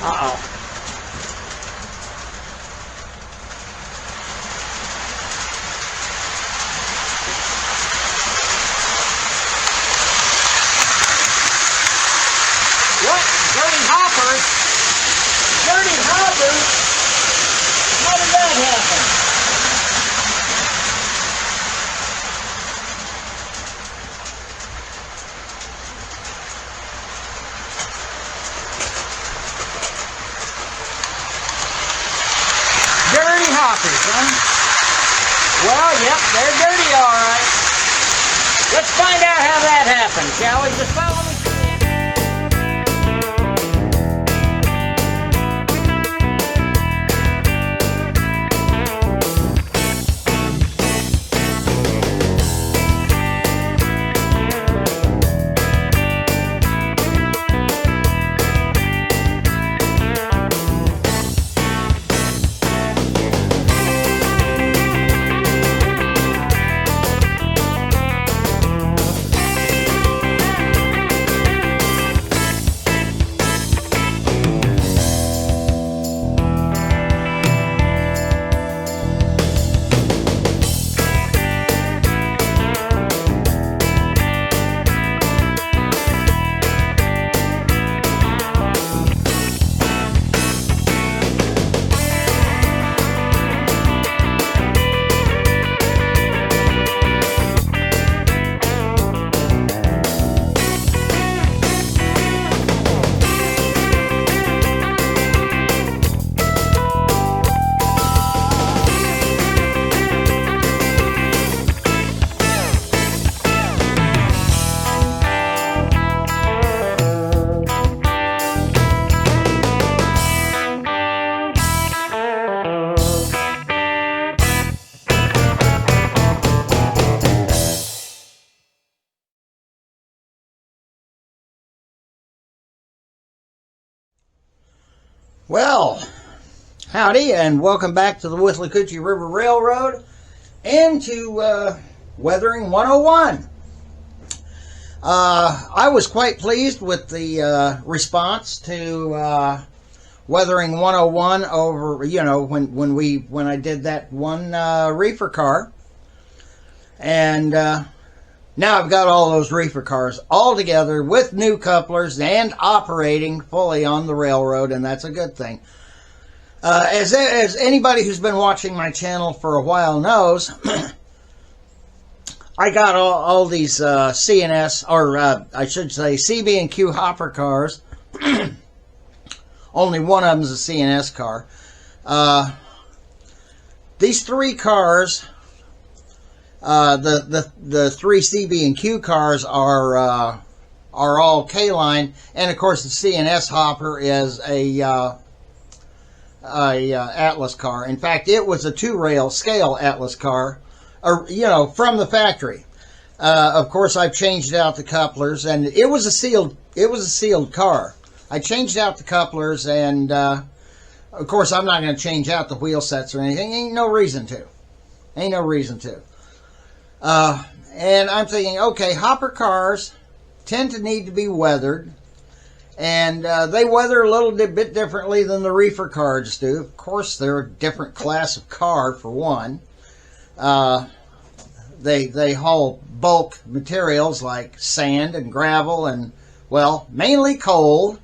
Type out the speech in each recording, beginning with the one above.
Uh-oh. What? Dirty hoppers? Dirty hoppers? How did that happen? Dirty hoppers, huh? Well, yep, they're dirty, all right. Let's find out how that happened, shall we? Just follow me. Well, howdy, and welcome back to the Withlacoochee River Railroad and to Weathering 101. I was quite pleased with the response to Weathering 101 over, you know, when I did that one reefer car. And now I've got all those reefer cars all together with new couplers and operating fully on the railroad, and that's a good thing. As anybody who's been watching my channel for a while knows, I got all these CNS, or I should say CB&Q hopper cars. Only one of them is a CNS car. These three cars, the three CB&Q cars are all K-line, and of course the CNS hopper is a Atlas car. In fact, it was a 2-rail scale Atlas car, or from the factory. Of course, I've changed out the couplers, and it was a sealed car. I changed out the couplers, and of course, I'm not going to change out the wheel sets or anything. Ain't no reason to. And I'm thinking, okay, hopper cars tend to need to be weathered, and they weather a little bit differently than the reefer cars do. Of course, they're a different class of car, for one. They haul bulk materials like sand and gravel and, well, mainly coal.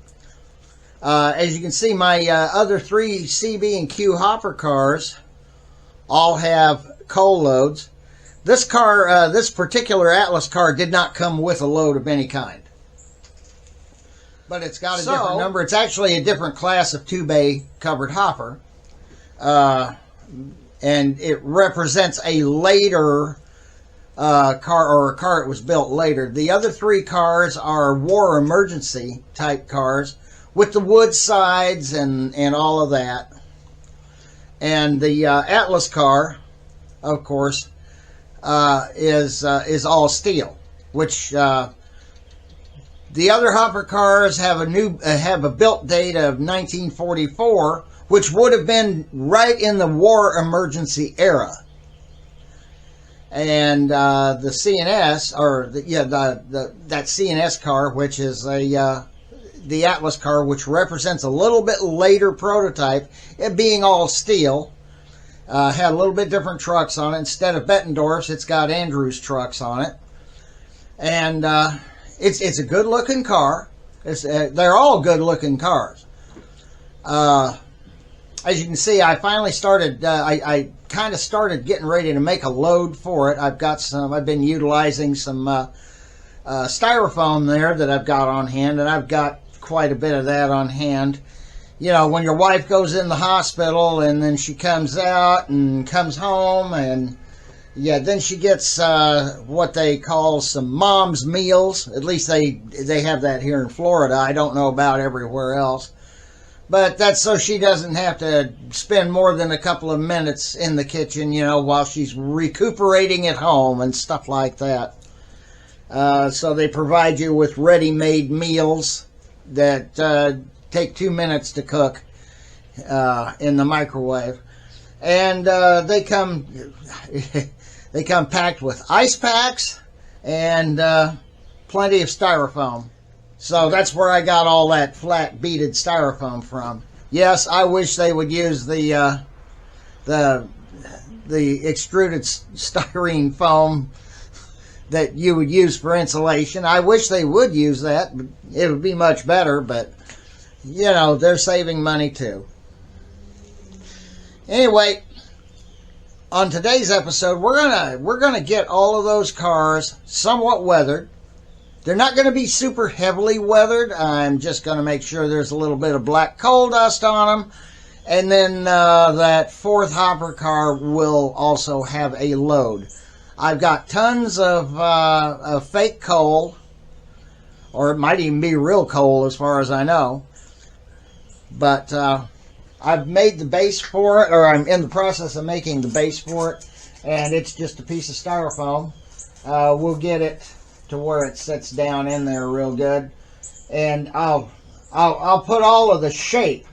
As you can see, my other three CB&Q hopper cars all have coal loads. This car, this particular Atlas car, did not come with a load of any kind. But it's got a different number. It's actually a different class of 2-bay covered hopper. And it represents a later car, or a car that was built later. The other three cars are war emergency type cars with the wood sides and all of that. And the Atlas car, of course, is all steel, which the other hopper cars have a built date of 1944, which would have been right in the war emergency era. And the CNS, or that CNS car, which is the Atlas car, which represents a little bit later prototype, it being all steel. Had a little bit different trucks on it. Instead of Bettendorf's, it's got Andrews trucks on it. And it's a good-looking car. They're all good-looking cars. As you can see, I finally started, I kind of started getting ready to make a load for it. I've been utilizing some styrofoam there that I've got on hand, and I've got quite a bit of that on hand. You know, when your wife goes in the hospital and then she comes out and comes home, and yeah, then she gets what they call some mom's meals. At least they have that here in Florida. I don't know about everywhere else. But that's so she doesn't have to spend more than a couple of minutes in the kitchen, you know, while she's recuperating at home and stuff like that. So they provide you with ready-made meals that take 2 minutes to cook in the microwave. And they come packed with ice packs and plenty of styrofoam. So that's where I got all that flat beaded styrofoam from. Yes, I wish they would use the extruded styrene foam that you would use for insulation. I wish they would use that. It would be much better, but you know, they're saving money too. Anyway, on today's episode, we're gonna get all of those cars somewhat weathered. They're not going to be super heavily weathered. I'm just going to make sure there's a little bit of black coal dust on them. And then that fourth hopper car will also have a load. I've got tons of fake coal, or it might even be real coal as far as I know. But I've made the base for it, or I'm in the process of making the base for it. And it's just a piece of styrofoam. We'll get it to where it sits down in there real good, and I'll put all of the shape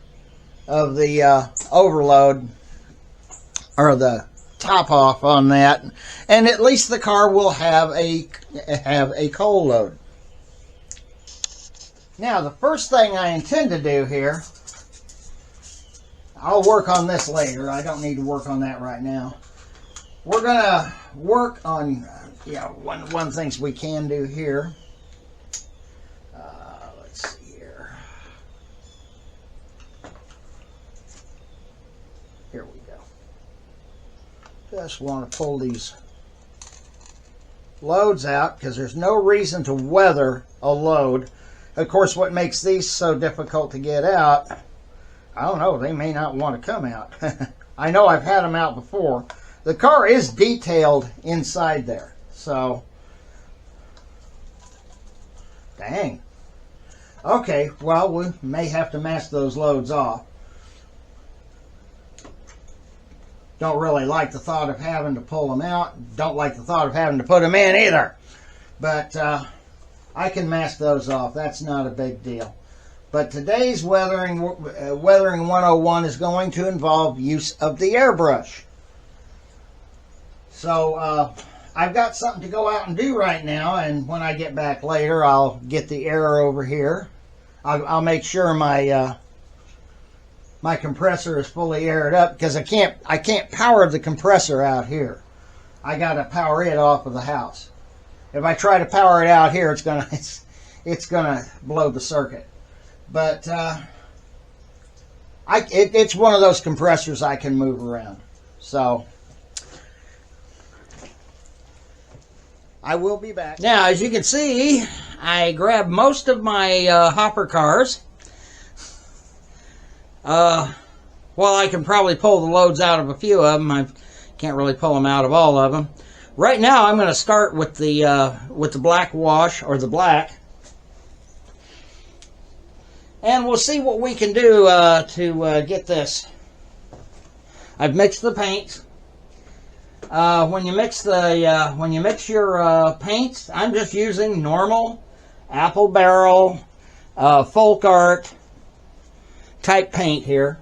of the overload or the top off on that, and at least the car will have a coal load. Now, the first thing I intend to do here, I'll work on this later. I don't need to work on that right now. We're gonna work on one things we can do here. Let's see here. Here we go. Just want to pull these loads out because there's no reason to weather a load. Of course, what makes these so difficult to get out, I don't know, they may not want to come out. I know I've had them out before. The car is detailed inside there. So, dang. Okay, well, we may have to mask those loads off. Don't really like the thought of having to pull them out. Don't like the thought of having to put them in either. But I can mask those off. That's not a big deal. But today's Weathering 101 is going to involve use of the airbrush. So, I've got something to go out and do right now, and when I get back later, I'll get the air over here. I'll make sure my my compressor is fully aired up because I can't power the compressor out here. I got to power it off of the house. If I try to power it out here, it's gonna blow the circuit. But it's one of those compressors I can move around. So I will be back. Now, as you can see, I grabbed most of my hopper cars. Well, I can probably pull the loads out of a few of them. I can't really pull them out of all of them. Right now, I'm going to start with the black wash, or the black. And we'll see what we can do to get this. I've mixed the paint. When you mix your paints, I'm just using normal apple barrel, folk art type paint here.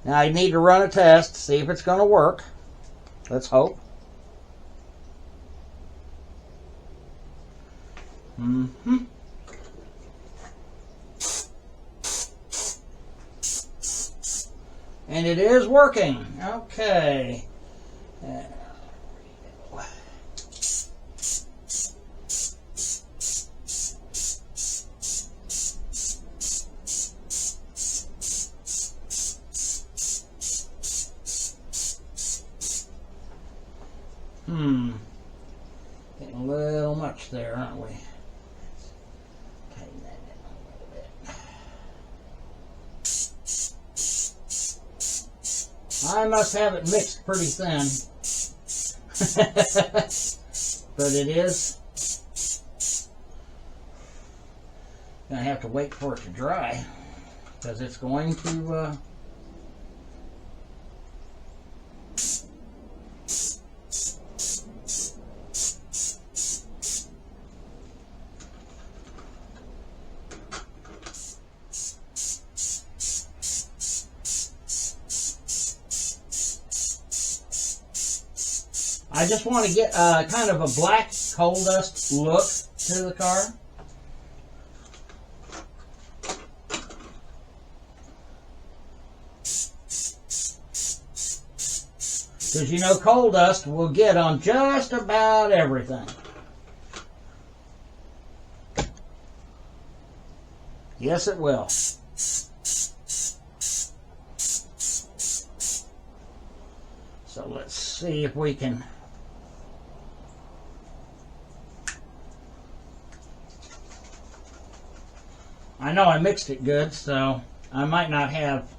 Now I need to run a test, see if it's going to work. Let's hope. Mm-hmm. And it is working. Okay. Getting a little much there, aren't we? Tighten that in a little bit. I must have it mixed pretty thin. But it is. Gonna have to wait for it to dry because it's going to I just want to get kind of a black coal dust look to the car. Because you know coal dust will get on just about everything. Yes, it will. So let's see if we can... I know I mixed it good, so I might not have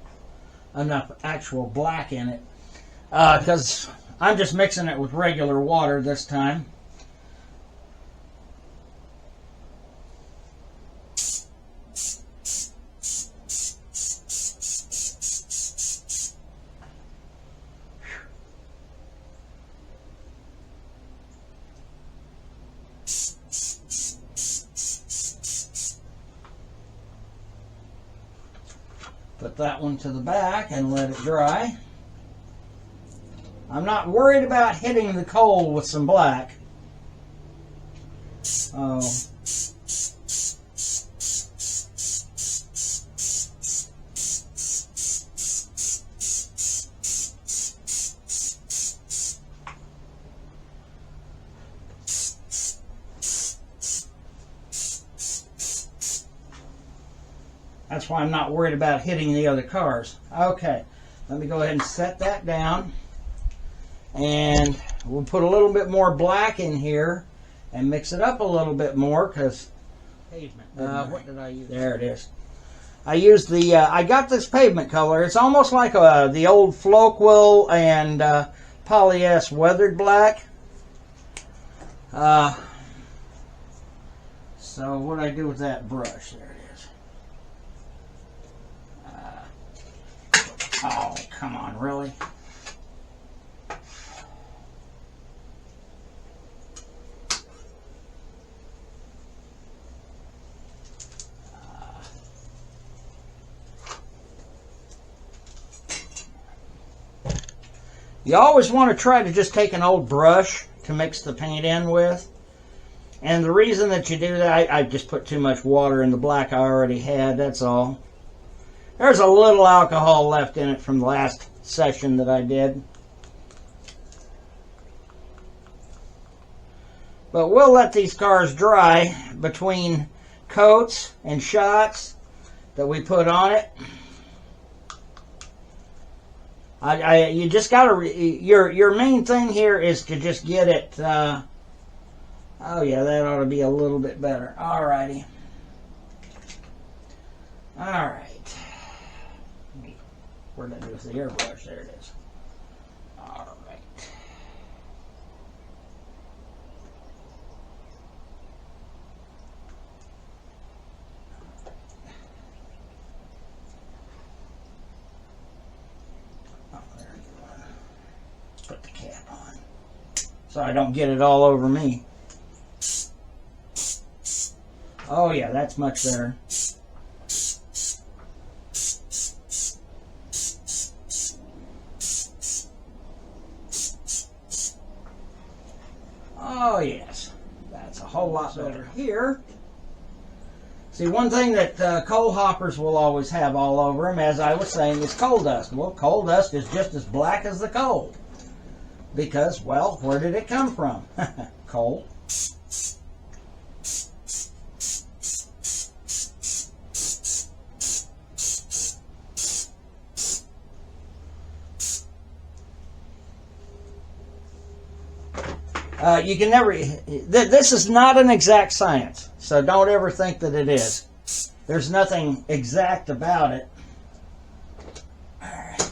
enough actual black in it. Because I'm just mixing it with regular water this time. Put that one to the back and let it dry. I'm not worried about hitting the coal with some black. Oh. That's why I'm not worried about hitting the other cars. Okay, let me go ahead and set that down. And we'll put a little bit more black in here and mix it up a little bit more because pavement. What did I use? There it is. I used the, I got this pavement color. It's almost like the old Floquil and Poly-S weathered black. So what do I do with that brush? There it is. Oh, come on, really? You always want to try to just take an old brush to mix the paint in with. And the reason that you do that, I just put too much water in the black I already had, that's all. There's a little alcohol left in it from the last session that I did. But we'll let these cars dry between coats and shots that we put on it. You just gotta, your main thing here is to just get it, oh yeah, that ought to be a little bit better. Alrighty. Alright. Where did I do with the airbrush? There it is. Alright. Put the cap on so I don't get it all over me. Oh yeah, that's much better. Oh yes, That's a whole lot better here. See, one thing that coal hoppers will always have all over them, as I was saying, is coal dust. Well, coal dust is just as black as the coal. Because, well, where did it come from? Coal. You can never, this is not an exact science, so don't ever think that it is. There's nothing exact about it. Alright.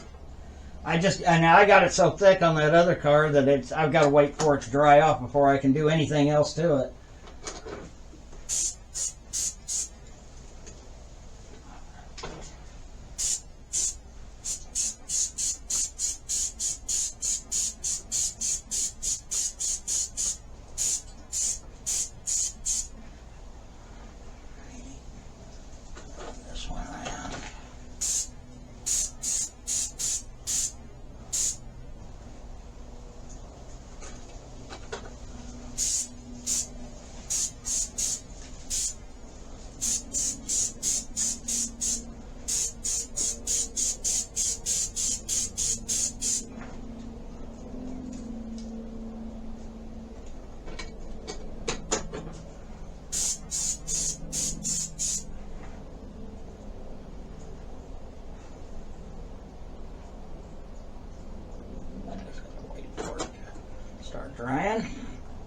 And I got it so thick on that other car that I've got to wait for it to dry off before I can do anything else to it. Drying.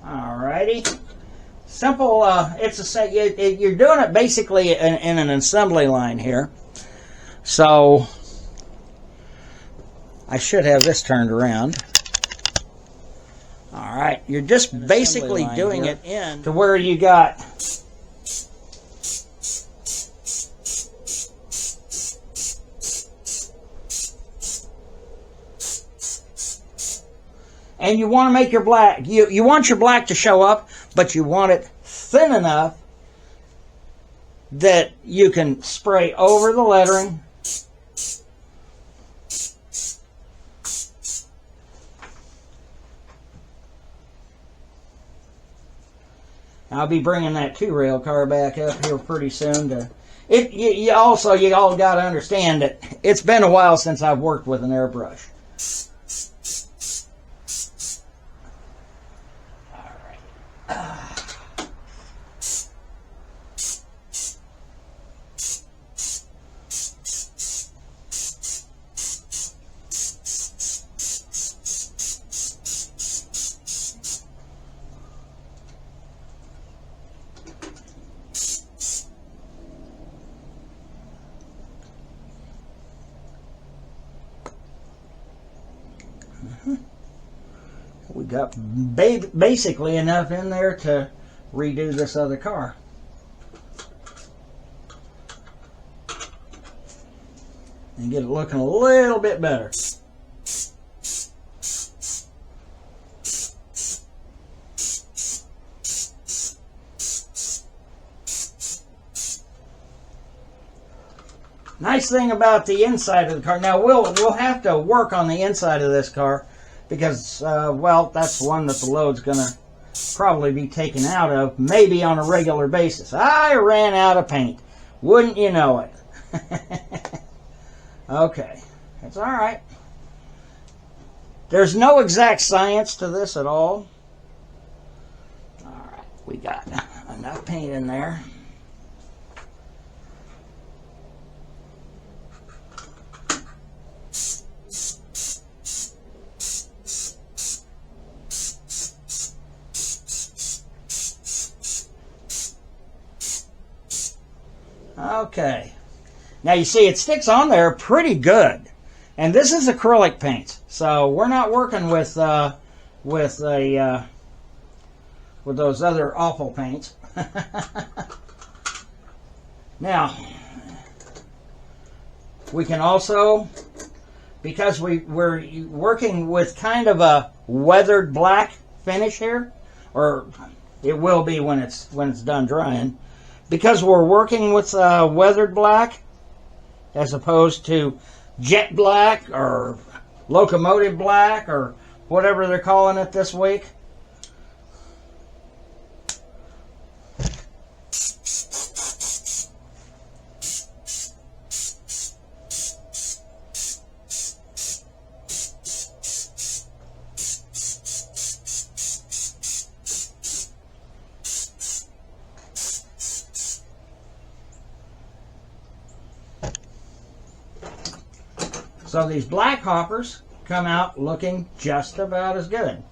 Alrighty. Simple. You're doing it basically in an assembly line here. So I should have this turned around. Alright. You're just basically doing it in to where you got and you want to make your black, you want your black to show up, but you want it thin enough that you can spray over the lettering. I'll be bringing that 2-rail car back up here pretty soon. You all got to understand that it's been a while since I've worked with an airbrush. We got basically enough in there to redo this other car. And get it looking a little bit better. Nice thing about the inside of the car. Now we'll have to work on the inside of this car because well, that's one that the load's gonna probably be taken out of, maybe on a regular basis. I ran out of paint. Wouldn't you know it? Okay, that's all right. There's no exact science to this at all. All right, we got enough paint in there. Okay, now you see it sticks on there pretty good, and this is acrylic paint, so we're not working with those other awful paints. Now we can also, because we're working with kind of a weathered black finish here, or it will be when it's done drying. Because we're working with weathered black as opposed to jet black or locomotive black or whatever they're calling it this week. So these black hoppers come out looking just about as good.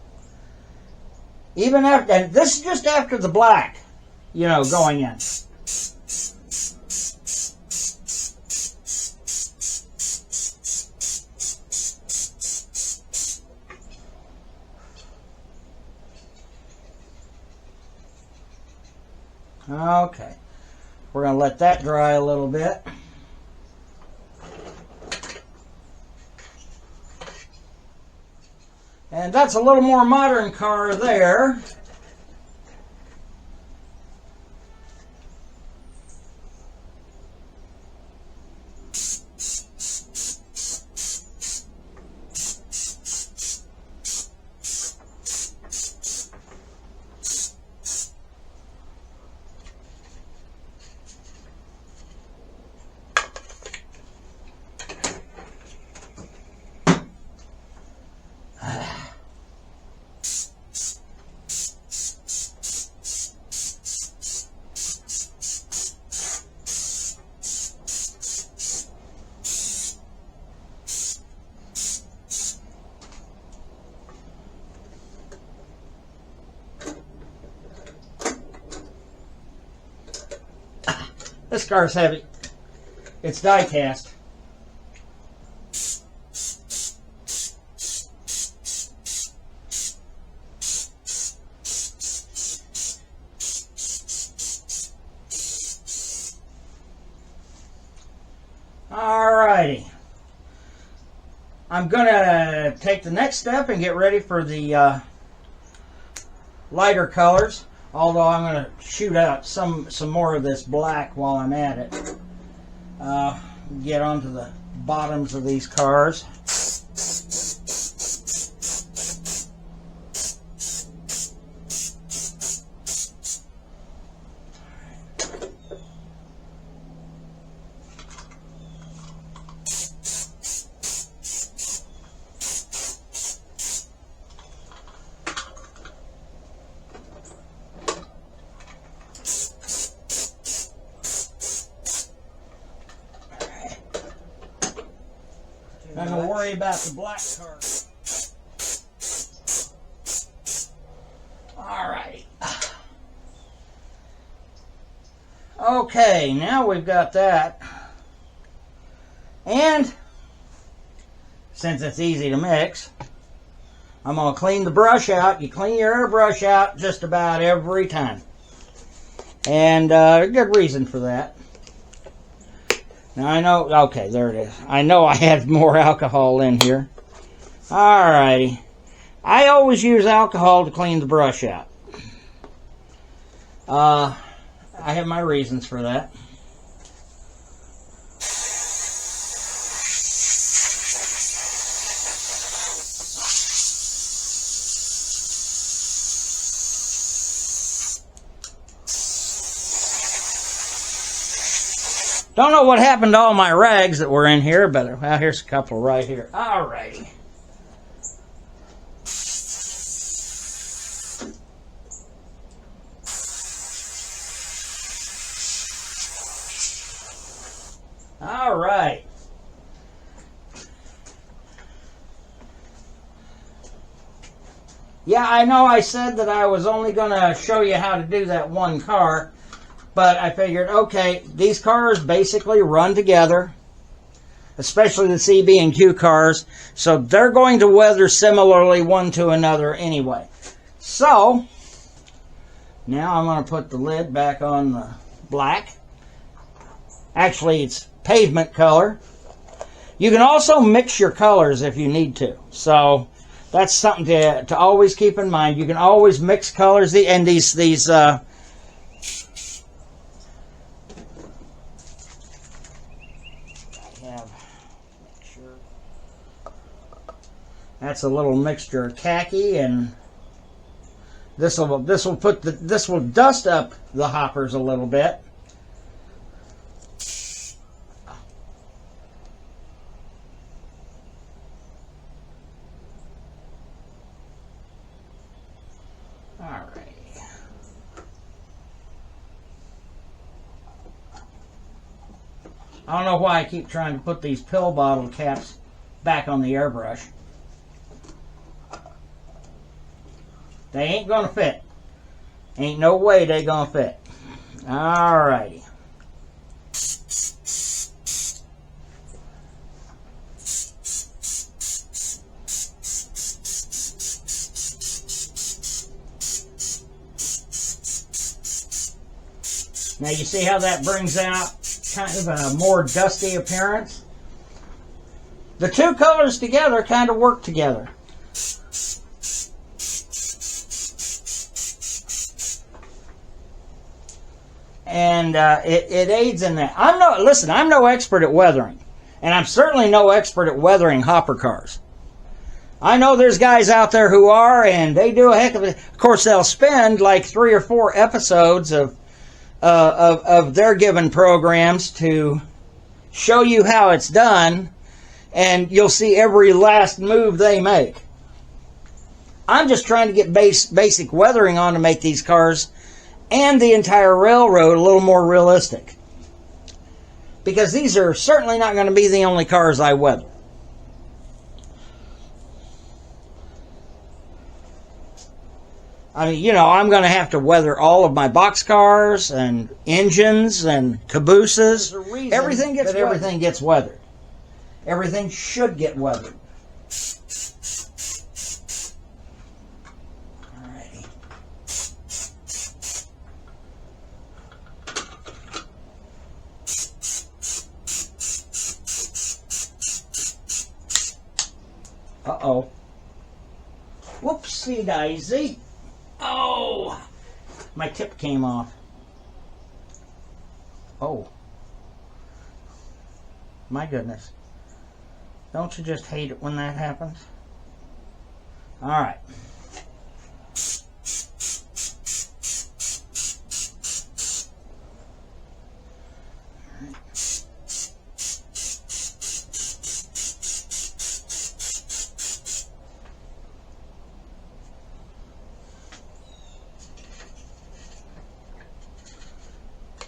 Even after, and this is just after the black, you know, going in. Okay, we're going to let that dry a little bit. And that's a little more modern car there. This car's heavy. It's die cast. Alrighty. I'm gonna take the next step and get ready for the lighter colors. Although I'm going to shoot out some more of this black while I'm at it. Get onto the bottoms of these cars. Not going to worry about the black car. Alrighty. Okay, now we've got that. And since it's easy to mix, I'm going to clean the brush out. You clean your airbrush out just about every time. And a good reason for that. Now I know, okay, there it is. I know I had more alcohol in here. Alrighty. I always use alcohol to clean the brush out. I have my reasons for that. Don't know what happened to all my rags that were in here, but well, here's a couple right here. Alrighty. Alright. Yeah, I know I said that I was only going to show you how to do that one car. But I figured, okay, these cars basically run together, especially the CB and Q cars, so they're going to weather similarly one to another anyway. So, now I'm going to put the lid back on the black. Actually, it's pavement color. You can also mix your colors if you need to. So, that's something to always keep in mind. You can always mix colors, and these that's a little mixture of khaki, and this will dust up the hoppers a little bit. Alright. I don't know why I keep trying to put these pill bottle caps back on the airbrush. They ain't gonna fit. Ain't no way they gonna fit. Alrighty. Now you see how that brings out kind of a more dusty appearance? The two colors together kind of work together. And it aids in that. Listen, I'm no expert at weathering. And I'm certainly no expert at weathering hopper cars. I know there's guys out there who are, and they do a heck of it. Of course, they'll spend like 3 or 4 episodes of their given programs to show you how it's done, and you'll see every last move they make. I'm just trying to get basic weathering on to make these cars and the entire railroad a little more realistic. Because these are certainly not going to be the only cars I weather. I mean, you know, I'm going to have to weather all of my boxcars and engines and cabooses. Everything gets weathered. Everything should get weathered. Alrighty. Uh-oh. Whoopsie daisy. Oh, my tip came off. Oh, my goodness. Don't you just hate it when that happens? All right.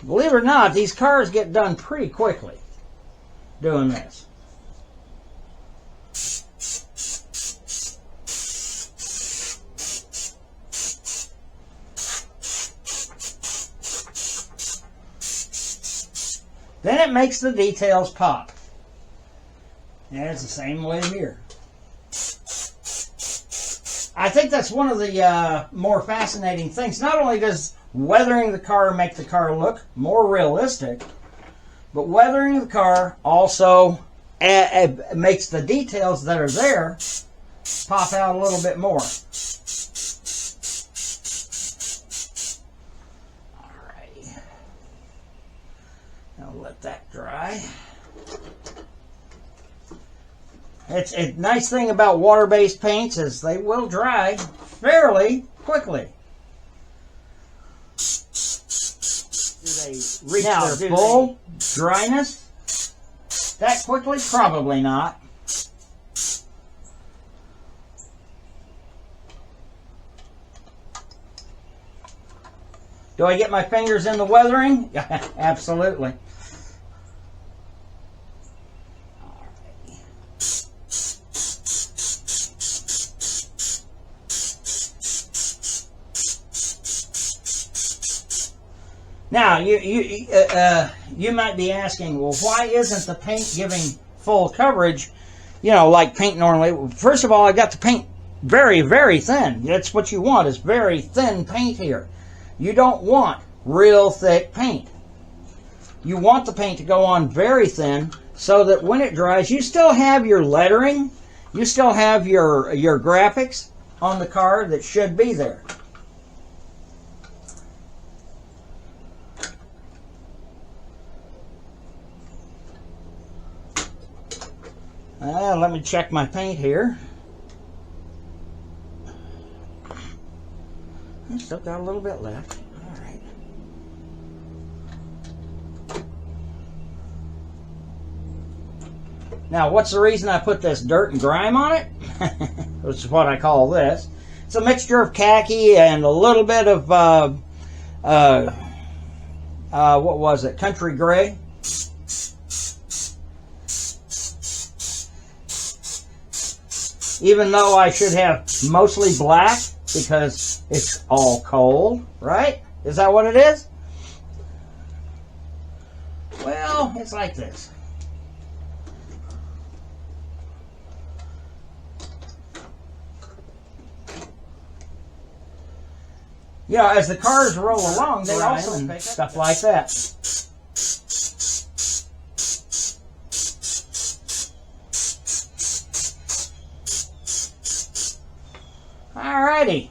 Believe it or not, these cars get done pretty quickly doing this. Then it makes the details pop. And it's the same way here. I think that's one of the more fascinating things. Not only does weathering the car make the car look more realistic, but weathering the car also makes the details that are there pop out a little bit more. Alrighty. Now let that dry. It's a nice thing about water-based paints is they will dry fairly quickly. Reach their full dryness that quickly? Probably not. Do I get my fingers in the weathering? Absolutely. Now, you might be asking, well, why isn't the paint giving full coverage, you know, like paint normally? First of all, I got the paint very, very thin. That's what you want, is very thin paint here. You don't want real thick paint. You want the paint to go on very thin so that when it dries, you still have your lettering, you still have your graphics on the car that should be there. Let me check my paint here. I still got a little bit left. All right. Now, what's the reason I put this dirt and grime on it? Which is what I call this. It's a mixture of khaki and a little bit of, what was it, country gray. Even though I should have mostly black because it's all cold, right? Is that what it is? Well, it's like this. You know, as the cars roll along, they also pick stuff like that. Alrighty.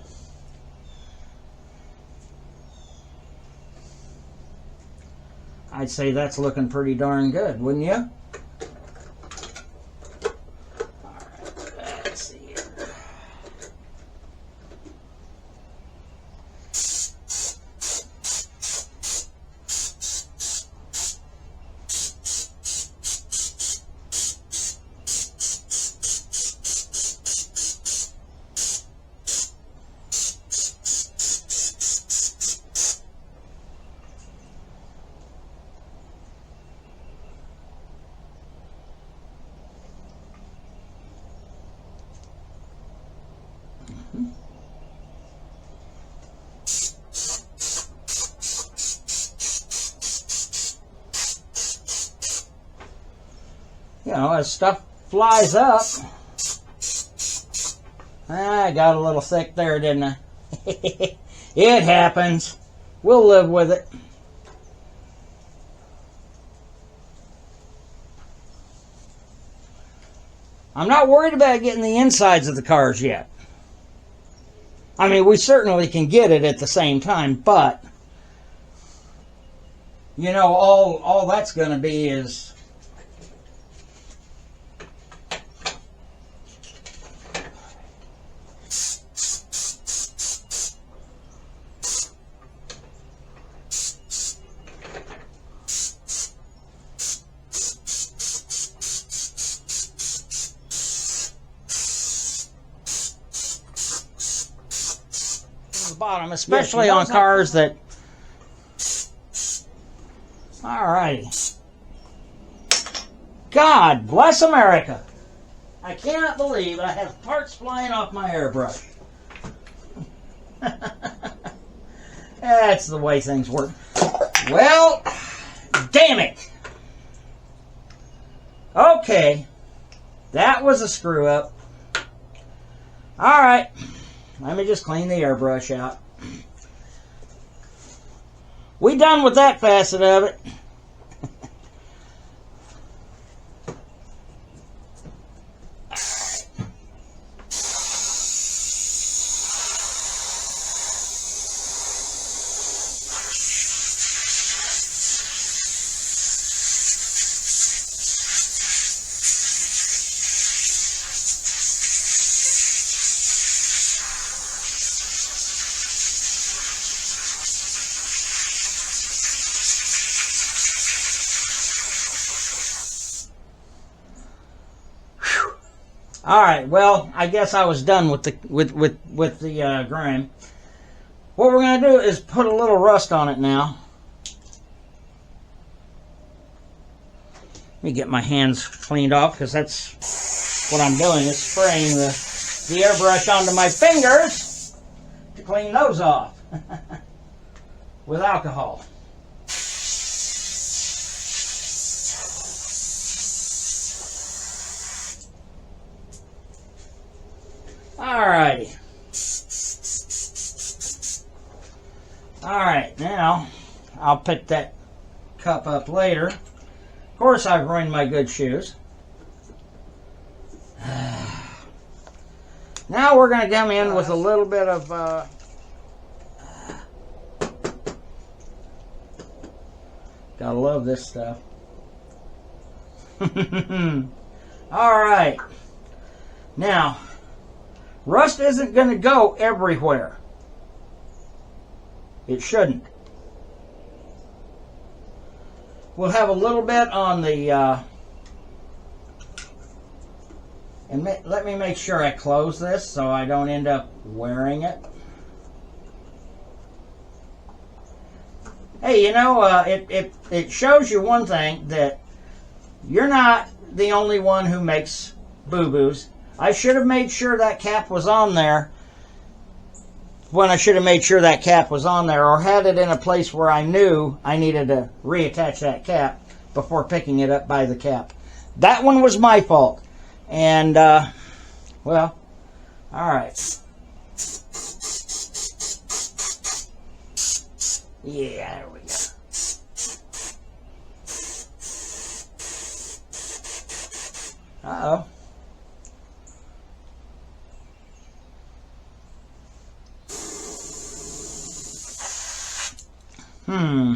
I'd say that's looking pretty darn good, wouldn't you? Alright, let's see here. You know, as stuff flies up, I got a little thick there, didn't I? It happens. We'll live with it. I'm not worried about getting the insides of the cars yet. I mean, we certainly can get it at the same time, but, you know, all that's going to be is bottom, especially on cars that... Alrighty. God bless America. I cannot believe I have parts flying off my airbrush. That's the way things work. Well, damn it. Okay. That was a screw up. Alright. Let me just clean the airbrush out. We done with that facet of it. All right, well, I guess I was done with the grime. What we're going to do is put a little rust on it now. Let me get my hands cleaned off because that's what I'm doing, is spraying the airbrush onto my fingers to clean those off with alcohol. Alrighty. Alright, now I'll pick that cup up later. Of course, I've ruined my good shoes. Now we're going to come in with a little bit of gotta love this stuff. Alright. Now, rust isn't going to go everywhere. It shouldn't. We'll have a little bit on the... and let me make sure I close this so I don't end up wearing it. Hey, you know, it shows you one thing, that you're not the only one who makes boo-boos. I should have made sure that cap was on there when I should have made sure that cap was on there, or had it in a place where I knew I needed to reattach that cap before picking it up by the cap. That one was my fault. And, well, alright. Yeah, there we go. Uh-oh. Hmm.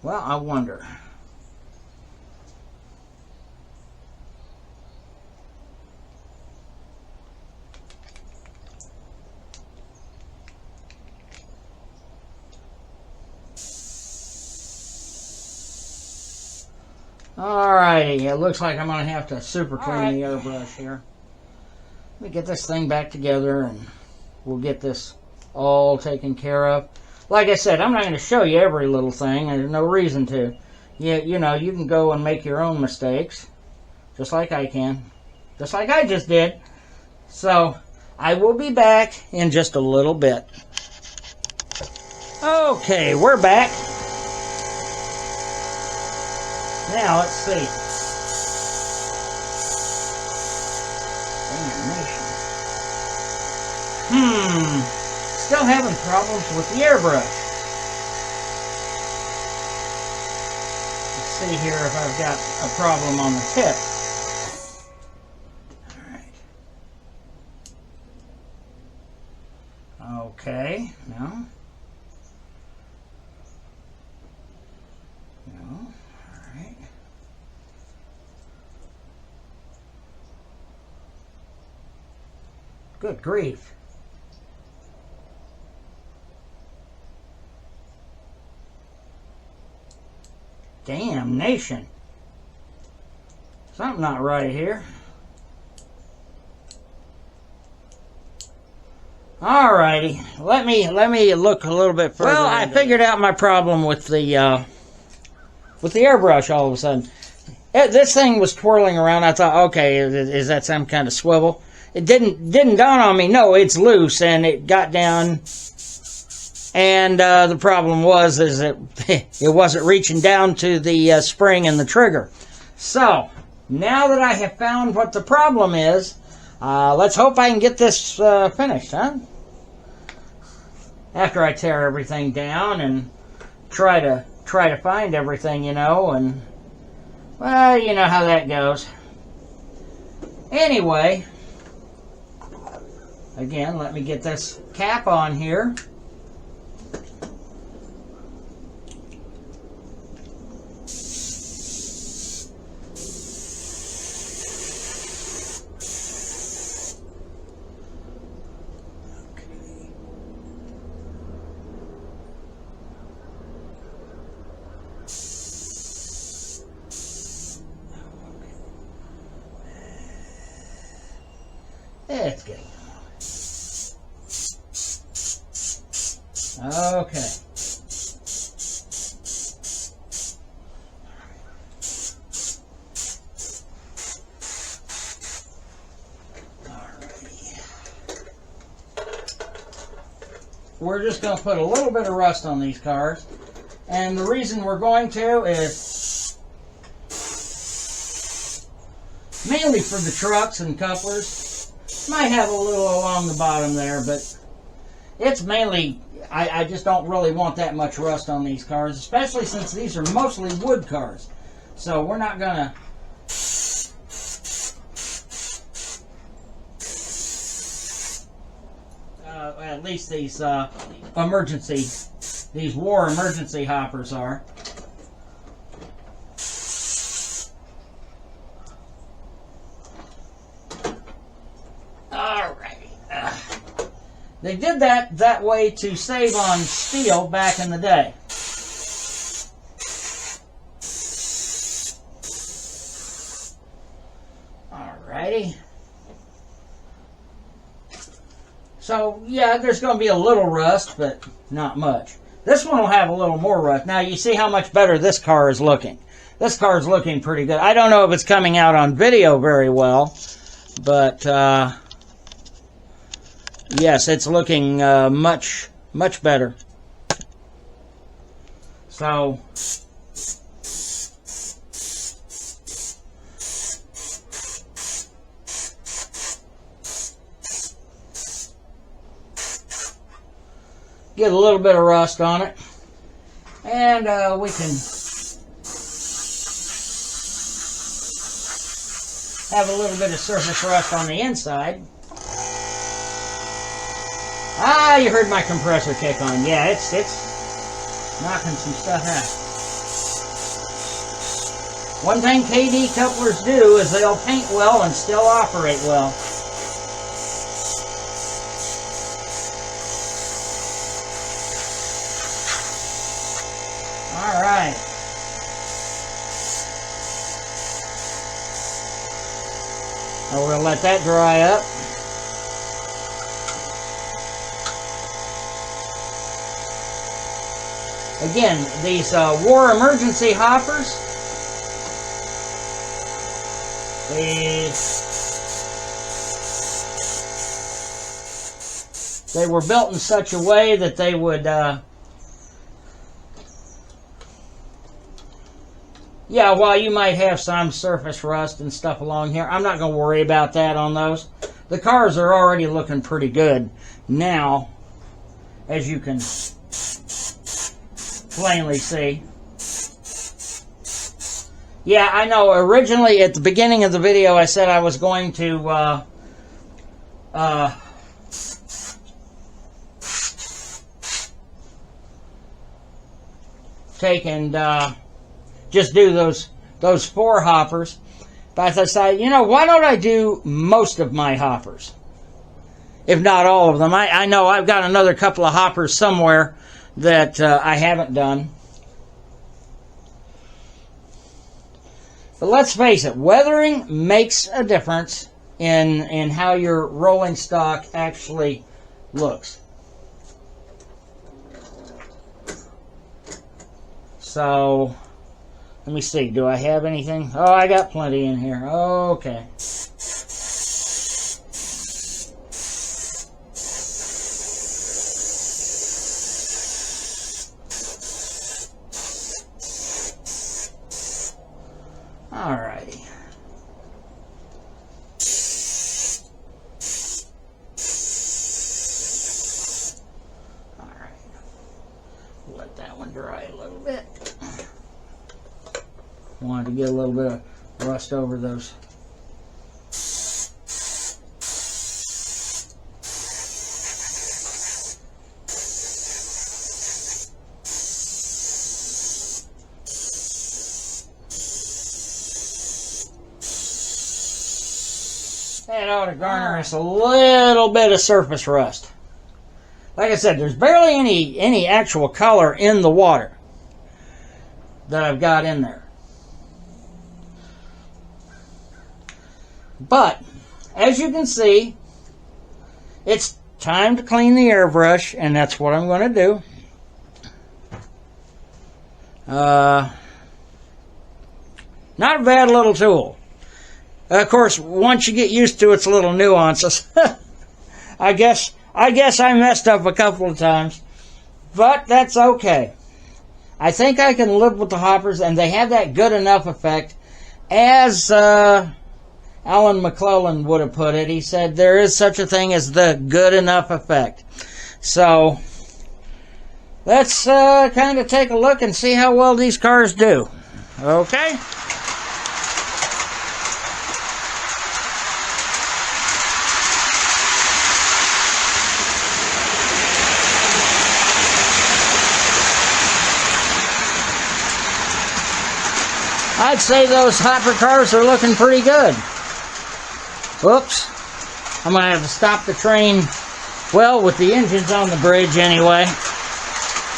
Well, I wonder. Alrighty, it looks like I'm going to have to super clean the airbrush here. Let me get this thing back together and we'll get this all taken care of. Like I said, I'm not going to show you every little thing. There's no reason to. You know, you can go and make your own mistakes, just like I can, just like I just did. So, I will be back in just a little bit. Okay, we're back. Now, let's see. Still having problems with the airbrush. Let's see here if I've got a problem on the tip. Alright. Okay, no. No, alright. Good grief. Damnation. Something not right here. Alrighty. Let me look a little bit further. Well, I figured out my problem with the airbrush all of a sudden. This thing was twirling around. I thought, okay, is that some kind of swivel? It didn't dawn on me. No, it's loose, and it got down. And the problem was it wasn't reaching down to the spring and the trigger. So, now that I have found what the problem is, let's hope I can get this finished, huh? After I tear everything down and try to find everything, you know, and, well, you know how that goes. Anyway, again, let me get this cap on here. It's getting okay. We're just going to put a little bit of rust on these cars, and the reason we're going to is mainly for the trucks and couplers. Might have a little along the bottom there, but it's mainly, I just don't really want that much rust on these cars, especially since these are mostly wood cars. So we're not going to at least these these war emergency hoppers are. They did that way to save on steel back in the day. So, yeah, there's going to be a little rust, but not much. This one will have a little more rust. Now, you see how much better this car is looking. This car is looking pretty good. I don't know if it's coming out on video very well, but, yes, it's looking much better. So, get a little bit of rust on it, and we can have a little bit of surface rust on the inside. Ah, you heard my compressor kick on. Yeah, it's knocking some stuff out. One thing KD couplers do is they'll paint well and still operate well. All right. Now we're going to let that dry up. Again, these war emergency hoppers, they were built in such a way that they would, yeah, while you might have some surface rust and stuff along here, I'm not going to worry about that on those. The cars are already looking pretty good now, as you can plainly see. Yeah, I know. Originally, at the beginning of the video, I said I was going to take and just do those 4 hoppers. But I decided, you know, why don't I do most of my hoppers, if not all of them? I know I've got another couple of hoppers somewhere that I haven't done. But let's face it, weathering makes a difference in how your rolling stock actually looks. So, let me see, do I have anything? Oh, I got plenty in here. Okay. Alrighty. Alright. Let that one dry a little bit. Wanted to get a little bit of rust over those. That ought to garner us a little bit of surface rust. Like I said, there's barely any actual color in the water that I've got in there. But, as you can see, it's time to clean the airbrush, and that's what I'm going to do. Not a bad little tool. Of course, once you get used to its little nuances, I guess I messed up a couple of times, but that's okay. I think I can live with the hoppers, and they have that good enough effect. As Alan McClellan would have put it, he said there is such a thing as the good enough effect. So let's kind of take a look and see how well these cars do. Okay? I'd say those hopper cars are looking pretty good. Oops. I'm going to have to stop the train, well, with the engines on the bridge anyway.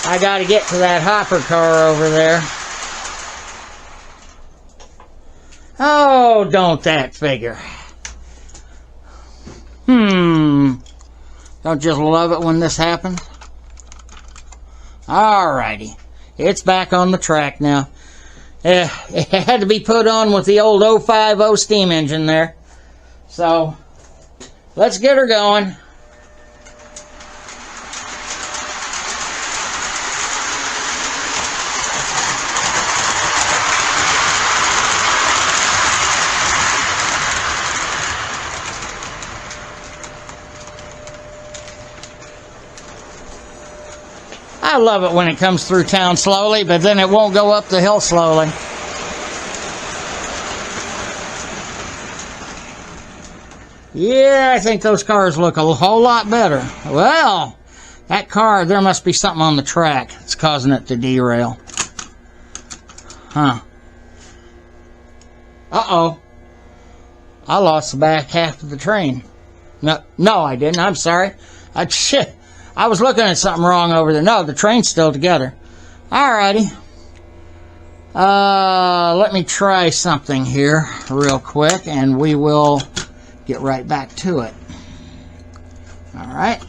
I got to get to that hopper car over there. Oh, don't that figure. Don't just love it when this happens? Alrighty. It's back on the track now. It had to be put on with the old 050 steam engine there. So, let's get her going. I love it when it comes through town slowly, but then it won't go up the hill slowly. Yeah, I think those cars look a whole lot better. Well, that car, there must be something on the track that's causing it to derail. Huh. Uh-oh. I lost the back half of the train. No, I didn't. I'm sorry. I was looking at something wrong over there. No, the train's still together. Alrighty. Let me try something here real quick, and we will get right back to it. Alright.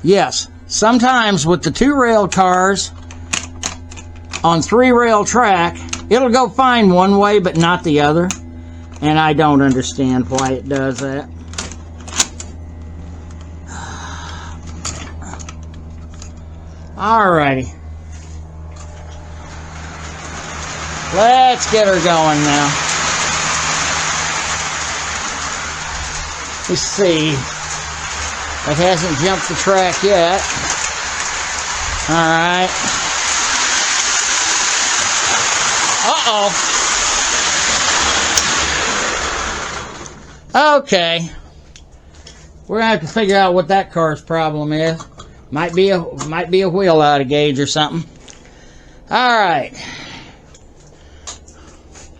Yes, sometimes with the 2-rail cars on 3-rail track, it'll go fine one way but not the other. And I don't understand why it does that. Alrighty. Let's get her going now. Let's see. It hasn't jumped the track yet. Alright. Uh-oh. Okay. We're going to have to figure out what that car's problem is. Might be a wheel out of gauge or something. Alright.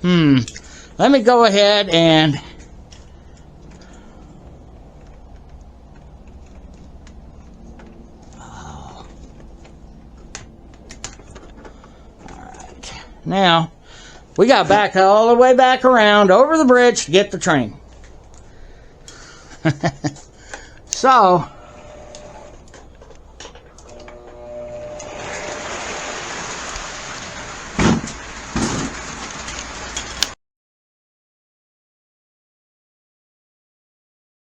Let me go ahead and alright. Now, we got back all the way back around over the bridge to get the train. So,